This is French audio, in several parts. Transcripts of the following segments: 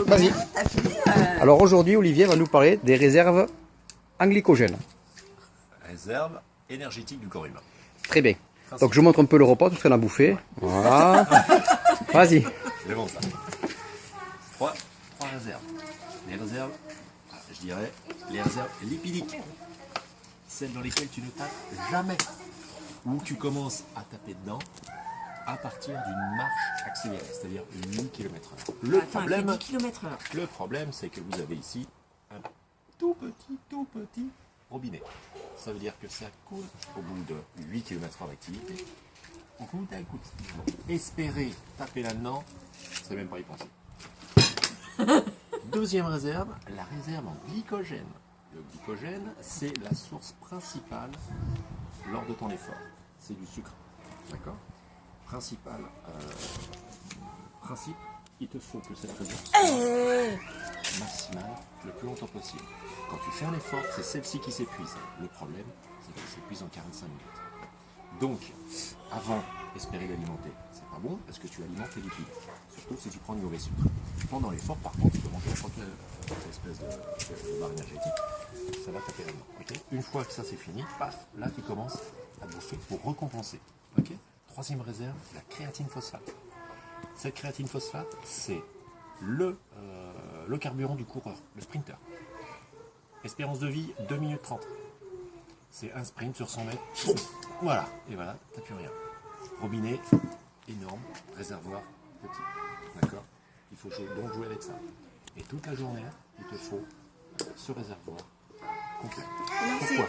Vas-y. T'as fini Alors aujourd'hui, Olivier va nous parler des réserves en glycogène. Réserve énergétique du corps humain. Très bien. Donc je montre un peu le repas, tout ce qu'on a bouffé. Voilà. Vas-y. Je montre ça. Trois réserves. Les réserves, je dirais, les réserves lipidiques. Celles dans lesquelles tu ne tapes jamais. Où tu commences à taper dedans à partir d'une marche accélérée, c'est-à-dire 8 km/h. Le problème, c'est que vous avez ici un tout petit robinet. Ça veut dire que ça coule au bout de 8 km/h d'activité. On coûte à écoute. Espérer taper là-dedans, c'est même pas y penser. Deuxième réserve, la réserve en glycogène. Le glycogène, c'est la source principale lors de ton effort. C'est du sucre. D'accord ? Principe, il te faut que cette réserve soit maximale le plus longtemps possible. Quand tu fais un effort, c'est celle-ci qui s'épuise. Le problème, c'est qu'elle s'épuise en 45 minutes. Donc, avant, espérer l'alimenter, c'est pas bon parce que tu alimentes tes liquides. Surtout si tu prends du mauvais sucre. Pendant l'effort, par contre, tu peux manger n'importe quelle espèce de barre énergétique. Ça va taper là-dedans. Okay. Une fois que ça c'est fini, paf, là tu commences à bouffer pour récompenser. Okay. Troisième réserve, la créatine phosphate. Cette créatine phosphate, c'est le carburant du coureur, le sprinter. Espérance de vie, 2 minutes 30. C'est un sprint sur 100 mètres. Voilà, et voilà, t'as plus rien. Robinet, énorme, réservoir, petit. D'accord ? Il faut donc jouer avec ça. Et toute la journée, il te faut ce réservoir complet.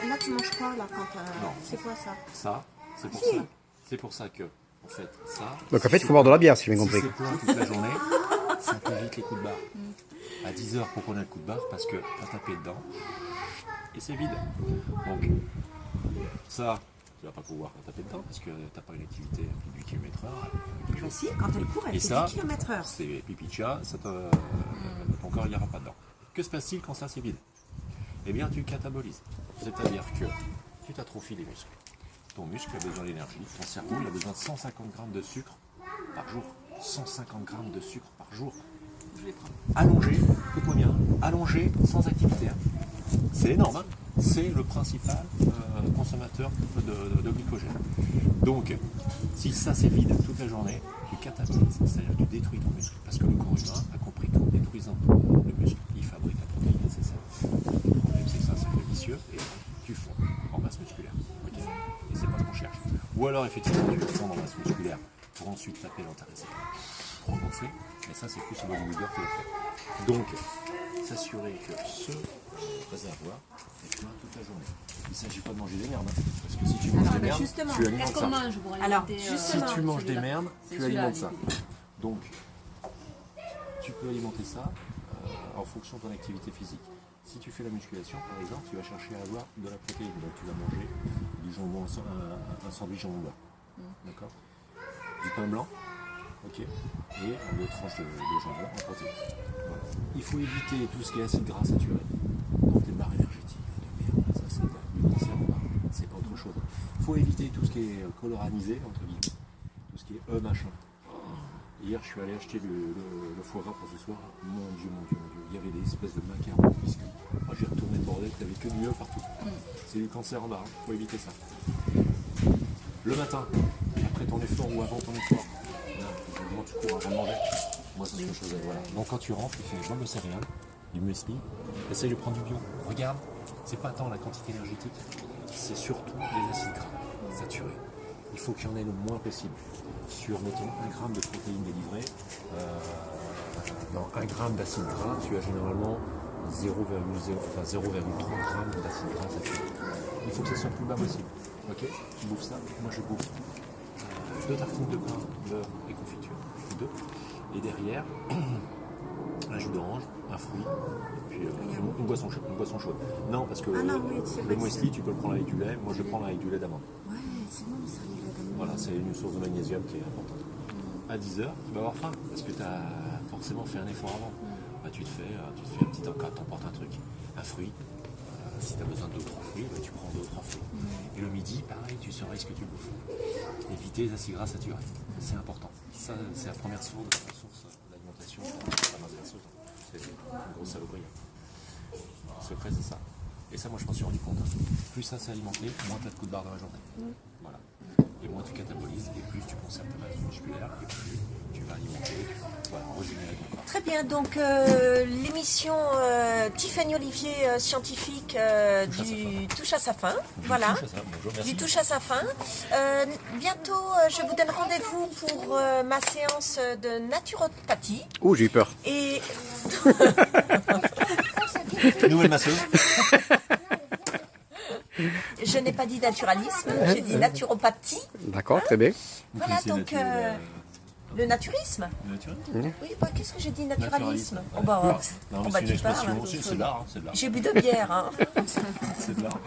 Là, tu manges quoi, là, quand Non. c'est quoi, ça? Ça, c'est pour ça. C'est pour ça que, en fait, ça... Donc en fait, il faut boire de la bière, si j'ai bien compris. Si c'est plein toute la journée, ça t'évite les coups de barre. À 10 heures, pourquoi on a le coup de barre? Parce que t'as tapé dedans et c'est vide. Donc, ça, tu vas pas pouvoir taper dedans parce que t'as pas une activité à plus de 8 km/h. Bah si, quand elle court, elle Et fait ça, 10 km/h. c'est pipi de chat, ton corps n'ira pas dedans. Que se passe-t-il quand ça c'est vide? Eh bien, tu catabolises. C'est-à-dire que tu t'atrophies les muscles. Ton muscle a besoin d'énergie, ton cerveau il a besoin de 150 grammes de sucre par jour. 150 grammes de sucre par jour. Je les prends. Allongé, écoute-moi bien, allongé sans activité. C'est énorme, hein. C'est le principal consommateur de glycogène. Donc, si ça c'est vide toute la journée, tu catabolises, c'est-à-dire que tu détruis ton muscle. Parce que le corps humain a compris qu'en détruisant le muscle, il fabrique la protéine nécessaire. Le problème c'est que c'est un cercle vicieux et tu fonds en masse musculaire. Okay, et c'est pas ce qu'on cherche. Ou alors effectivement tu fonds en masse musculaire pour ensuite taper dans ta réserve pour gonfler, mais ça c'est plus le bodybuilder qui le fait. Donc, s'assurer que ce réservoir est plein toute la journée. Il ne s'agit pas de manger des merdes, hein, parce que si tu manges des merdes, tu alimentes ça. Alors, Si tu manges des merdes, tu alimentes ça. Donc, tu peux alimenter ça en fonction de ton activité physique. Si tu fais la musculation, par exemple, tu vas chercher à avoir de la protéine. Donc, tu vas manger du jambon, un sandwich jambon blanc. D'accord ? Du pain blanc, ok, et deux tranches de jambon en protéines. Voilà. Il faut éviter tout ce qui est acide gras saturé. Donc, les barres énergétiques, de merde, ça c'est du cancer en barre. C'est pas autre chose. Il faut éviter tout ce qui est coloranisé, entre guillemets. Tout ce qui est machin. Hier, je suis allé acheter le foie gras pour ce soir. Mon Dieu. Il y avait des espèces de macarons de biscuits. Moi, j'ai retourné le bordel, t'avais que du partout. C'est du cancer en barre, il faut éviter ça. Le matin, après ton effort ou avant ton effort, là, tu cours avant de manger. Moi, c'est ce que je faisais. Voilà. Donc, quand tu rentres, tu fais une bombe de céréales, du muesli, essaye de prendre du bio. Regarde, c'est pas tant la quantité énergétique, c'est surtout les acides gras saturés. Il faut qu'il y en ait le moins possible. Sur, mettons, 1 gramme de protéines délivrées, dans 1 gramme d'acide gras, tu as généralement 0,3 grammes d'acide gras saturé. Il faut que ça soit le plus bas possible. Ok, tu bouffes ça, moi je bouffe 2 tartines de pain, beurre et confiture, 2. Et derrière, un jus d'orange, un fruit, et puis une boisson chaude. Non, parce que le muesli, tu peux le prendre avec du lait. Moi, je le prends avec du lait d'amande. Ouais, c'est bon, ça, le lait d'amande. Voilà, c'est une source de magnésium qui est importante. À 10 heures, tu vas avoir faim, parce que tu as forcément fait un effort avant. Bah, tu te fais un petit encas, t'emportes un truc, un fruit. Si tu as besoin de 2 ou 3 fruits, bah, tu prends 2 ou 3 fruits. Et le midi, pareil, tu saurais ce que tu bouffes. Éviter les acides gras saturés, c'est important. Ça, c'est la première source d'alimentation. grosse saloperie. Le secret, c'est ça. Et ça, moi, je m'en suis rendu compte. Plus ça s'est alimenté, moins tu as de coups de barre dans la journée. Voilà. Et moins tu catabolises, et plus tu conserves ta masse musculaire, et plus tu vas alimenter, voilà, régénérer ton corps. Très bien, donc l'émission Tiffany Olivier scientifique du touche à sa fin. Voilà. Bonjour, merci. Du touche à sa fin. Bientôt, je vous donne rendez-vous pour ma séance de naturopathie. Ouh, j'ai eu peur. Et Nouvelle masseuse. je n'ai pas dit naturalisme, j'ai dit naturopathie. D'accord, très bien. Voilà, donc le naturisme. Le naturel. Oui, bah, qu'est-ce que j'ai dit, naturalisme? Naturalisme. Oh, bah, Non, oh, mais bah, c'est une tu parles. expression, c'est de l'art, c'est de l'art. J'ai bu de bière, hein. C'est de l'art.